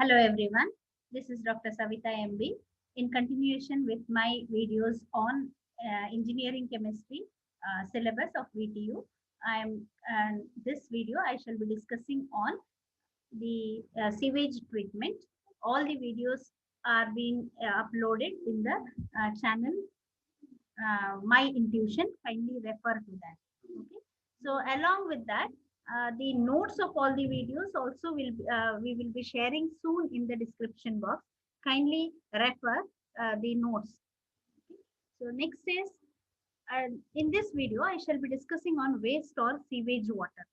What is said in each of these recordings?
Hello everyone, this is Dr. Savita MB. In continuation with my videos on engineering chemistry syllabus of VTU, I am this video I shall be discussing on the sewage treatment. All the videos are being uploaded in the channel My Intuition. Kindly refer to that. Okay. So along with that, the notes of all the videos also we will be sharing soon in the description box. Kindly refer the notes. Okay. So next is in this video I shall be discussing on waste or sewage water.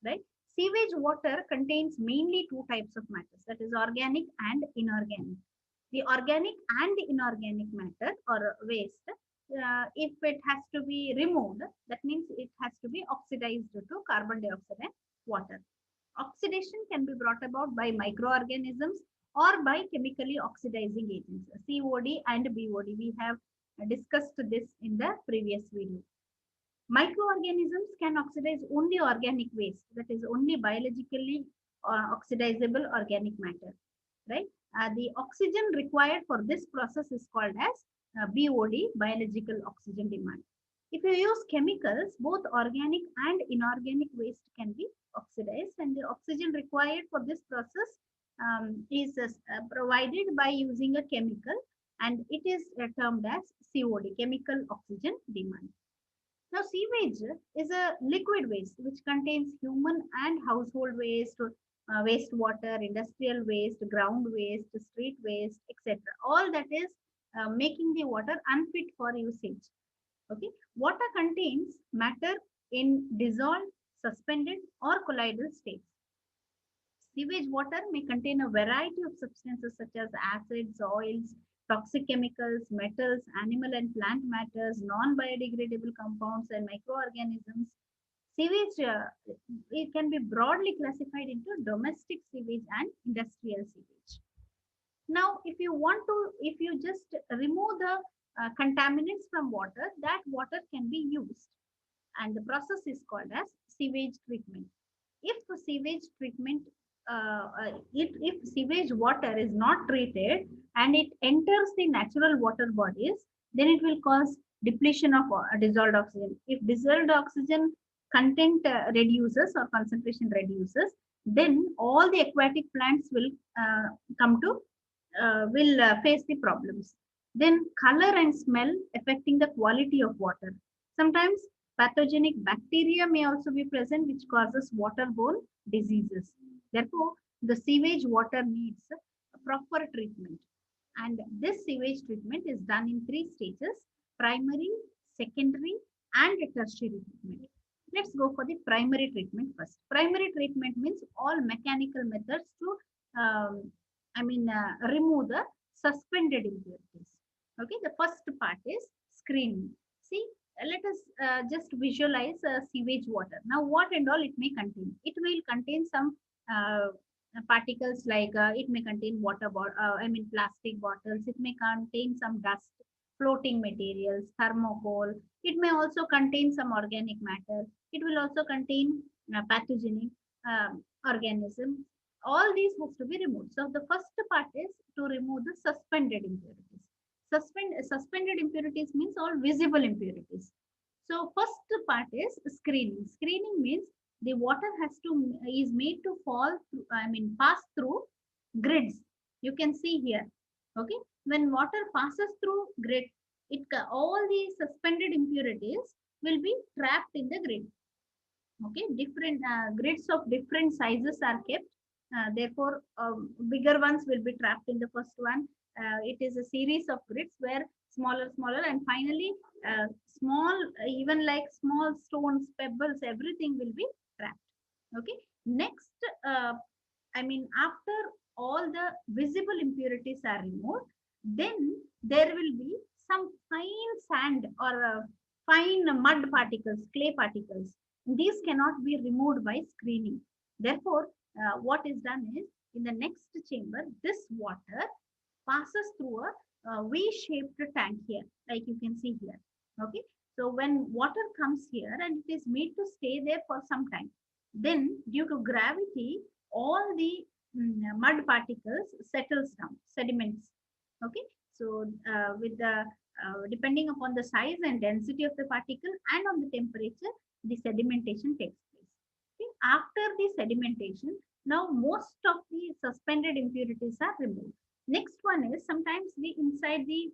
Right? Sewage water contains mainly two types of matters, that is organic and inorganic. The organic and the inorganic matter or waste, if it has to be removed, that means it has to be oxidized to carbon dioxide and water. Oxidation can be brought about by microorganisms or by chemically oxidizing agents, COD and BOD. We have discussed this in the previous video. Microorganisms can oxidize only organic waste, that is only biologically oxidizable organic matter, right? The oxygen required for this process is called as BOD, biological oxygen demand. If you use chemicals, both organic and inorganic waste can be oxidized, and the oxygen required for this process is provided by using a chemical, and it is termed as COD, chemical oxygen demand. Now, sewage is a liquid waste which contains human and household waste, wastewater, industrial waste, ground waste, street waste, etc. All that is making the water unfit for usage. Okay, water contains matter in dissolved, suspended, or colloidal states. Sewage water may contain a variety of substances such as acids, oils, toxic chemicals, metals, animal and plant matters, non-biodegradable compounds, and microorganisms. Sewage it can be broadly classified into domestic sewage and industrial sewage. Now, if you just remove the contaminants from water, that water can be used, and the process is called as sewage treatment. If sewage treatment, if sewage water is not treated and it enters the natural water bodies, then it will cause depletion of dissolved oxygen. If dissolved oxygen content reduces or concentration reduces, then all the aquatic plants come to will face the problems. Then color and smell affecting the quality of water. Sometimes pathogenic bacteria may also be present, which causes waterborne diseases. Therefore, the sewage water needs a proper treatment. And this sewage treatment is done in three stages: primary, secondary, and tertiary treatment. Let's go for the primary treatment first. Primary treatment means all mechanical methods to remove the suspended impurities. Okay, the first part is screening. See, let us just visualize sewage water. Now, what and all it may contain? It will contain some particles like it may contain plastic bottles. It may contain some dust, floating materials, thermocol. It may also contain some organic matter. It will also contain pathogenic organism. All these has to be removed. So the first part is to remove the suspended impurities. Suspended impurities means all visible impurities. So first part is screening. Screening means the water is made to pass through grids. You can see here. Okay, when water passes through grid, all the suspended impurities will be trapped in the grid. Okay, different grids of different sizes are kept. Therefore, bigger ones will be trapped in the first one. It is a series of grids where smaller, and finally small, even like small stones, pebbles, everything will be trapped. Okay, next, after all the visible impurities are removed, then there will be some fine sand or fine mud particles, clay particles. These cannot be removed by screening. Therefore, what is done is, in the next chamber, this water passes through a V-shaped tank here, like you can see here. Okay, so when water comes here and it is made to stay there for some time, then due to gravity, all the mud particles settles down, sediments. Okay, so with the depending upon the size and density of the particle and on the temperature, the sedimentation takes place. Okay? After the sedimentation, now most of the suspended impurities are removed. Next one is sometimes the inside the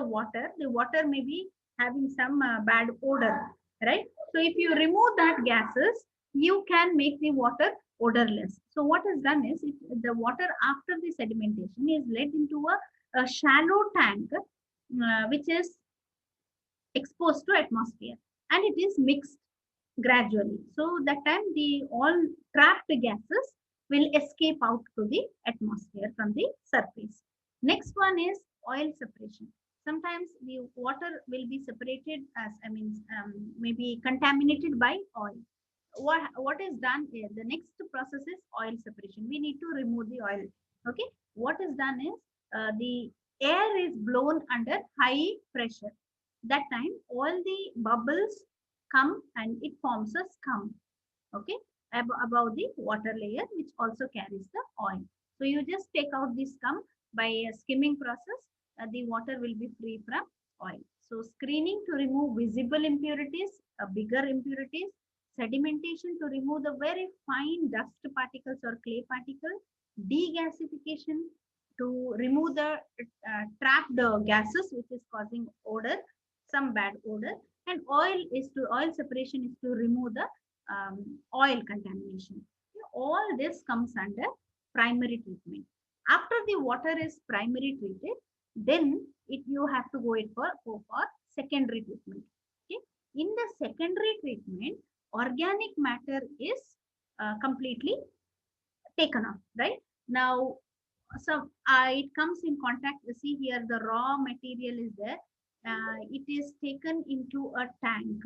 water may be having some bad odor, right? So if you remove that gases, you can make the water odorless. So what is done is the water after the sedimentation is led into a shallow tank which is exposed to atmosphere and it is mixed gradually. So that time the all trapped gases will escape out to the atmosphere from the surface. Next one is oil separation. Sometimes the water will be separated as maybe contaminated by oil. What is done here? The next process is oil separation. We need to remove the oil. Okay. What is done is the air is blown under high pressure. That time all the bubbles come and it forms a scum. Okay, above the water layer, which also carries the oil. So you just take out the scum by a skimming process. The water will be free from oil. So screening to remove visible impurities, bigger impurities, sedimentation to remove the very fine dust particles or clay particles, degasification to remove the trapped gases which is causing odor, some bad odor, and oil separation is to remove the oil contamination. All this comes under primary treatment. After the water is primary treated, then you have to go for secondary treatment. Okay? In the secondary treatment, organic matter is completely taken off. Right now, it comes in contact. See here, the raw material is there. It is taken into a tank,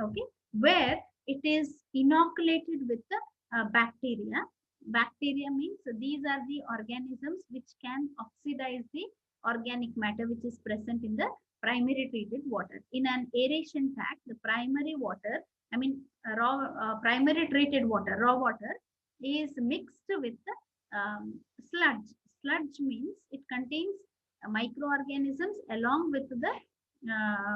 okay, where it is inoculated with the bacteria. Bacteria means these are the organisms which can oxidize the organic matter which is present in the primary treated water. In an aeration tank, the primary water, primary treated water, raw water, is mixed with the sludge. Sludge means it contains microorganisms along with the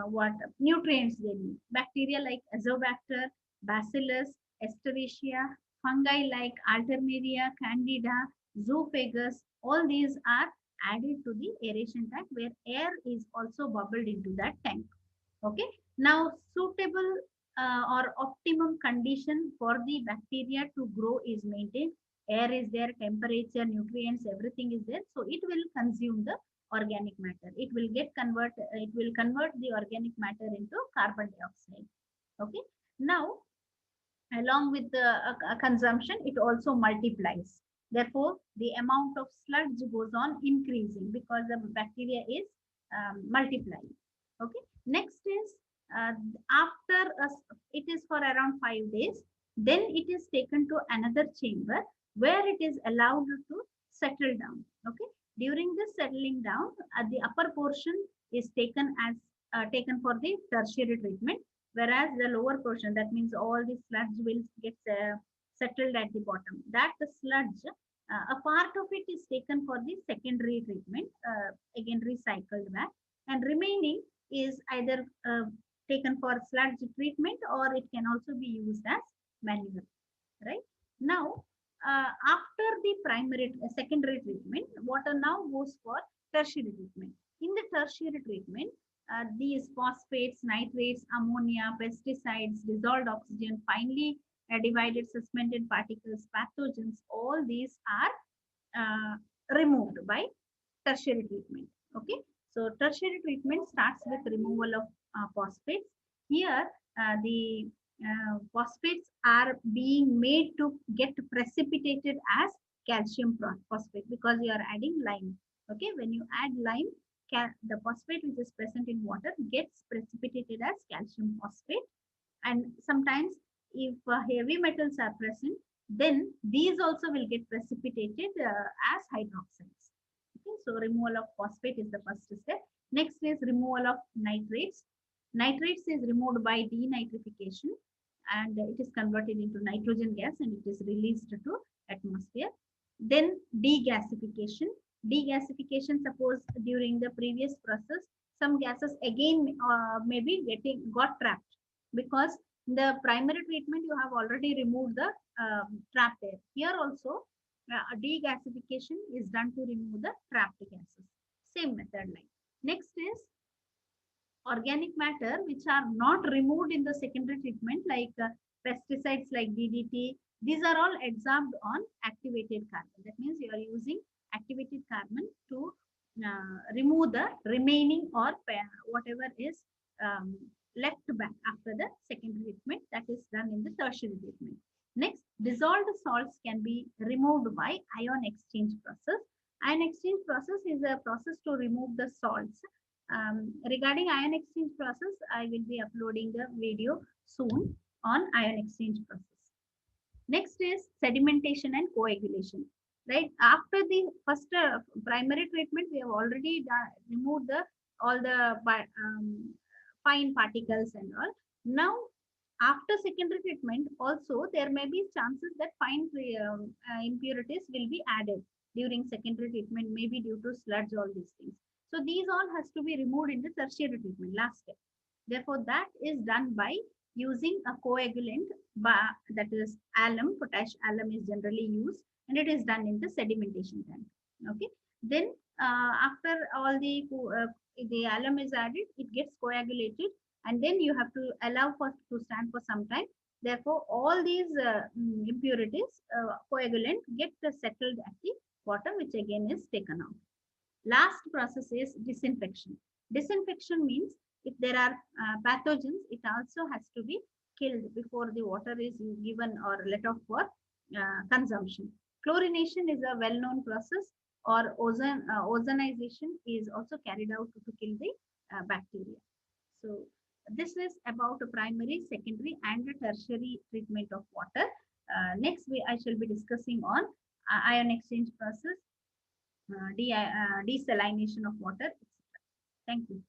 what nutrients they need. Bacteria like Azobacter, Bacillus, Escherichia, fungi like Alternaria, Candida, Zoophagus, all these are added to the aeration tank where air is also bubbled into that tank. Okay. Now, suitable or optimum condition for the bacteria to grow is maintained. Air is there, temperature, nutrients, everything is there. So it will consume the organic matter. It will convert the organic matter into carbon dioxide. Okay. Now, along with the consumption, it also multiplies. Therefore, the amount of sludge goes on increasing because the bacteria is multiplying. Okay. Next is after it is for around 5 days, then it is taken to another chamber where it is allowed to settle down. Okay. During this settling down, the upper portion is taken for the tertiary treatment, whereas the lower portion, that means all the sludge will get settled at the bottom. That the sludge, a part of it is taken for the secondary treatment, again recycled back, and remaining is either taken for sludge treatment or it can also be used as manure. Right now, after the secondary treatment, water now goes for tertiary treatment. In the tertiary treatment, these phosphates, nitrates, ammonia, pesticides, dissolved oxygen, finely divided suspended particles, pathogens, all these are removed by tertiary treatment. Okay, so tertiary treatment starts with removal of phosphates. Here, the phosphates are being made to get precipitated as calcium phosphate because you are adding lime. Okay, when you add lime, the phosphate which is present in water gets precipitated as calcium phosphate, and sometimes if heavy metals are present, then these also will get precipitated as hydroxides. Okay, so removal of phosphate is the first step. Next is removal of nitrates. Nitrates is removed by denitrification and it is converted into nitrogen gas and it is released to atmosphere. Then degasification. Degasification, suppose during the previous process, some gases again maybe got trapped because the primary treatment you have already removed the trapped air. Here also degasification is done to remove the trapped gases. Same method line. Next is organic matter which are not removed in the secondary treatment, like pesticides like DDT. These are all adsorbed on activated carbon. That means you are using activated carbon to remove the remaining or whatever is left back after the secondary treatment, that is done in the tertiary treatment. Next, dissolved salts can be removed by ion exchange process. Ion exchange process is a process to remove the salts. Regarding ion exchange process, I will be uploading the video soon on ion exchange process. Next is sedimentation and coagulation. Right after the first primary treatment, we have already removed all the fine particles and all. Now, after secondary treatment, also there may be chances that fine impurities will be added during secondary treatment, maybe due to sludge, all these things. So these all has to be removed in the tertiary treatment, last step. Therefore, that is done by using a coagulant, that is alum, potash alum is generally used, and it is done in the sedimentation tank. Okay. Then after all the alum is added, it gets coagulated, and then you have to allow for to stand for some time. Therefore, all these impurities, coagulant, get settled at the bottom, which again is taken out. Last process is disinfection. Disinfection means if there are pathogens, it also has to be killed before the water is given or let off for consumption. Chlorination is a well-known process, or ozonization is also carried out to kill the bacteria. So this is about a primary, secondary, and a tertiary treatment of water. Next, I shall be discussing on ion exchange process, desalination of water, etc. Thank you.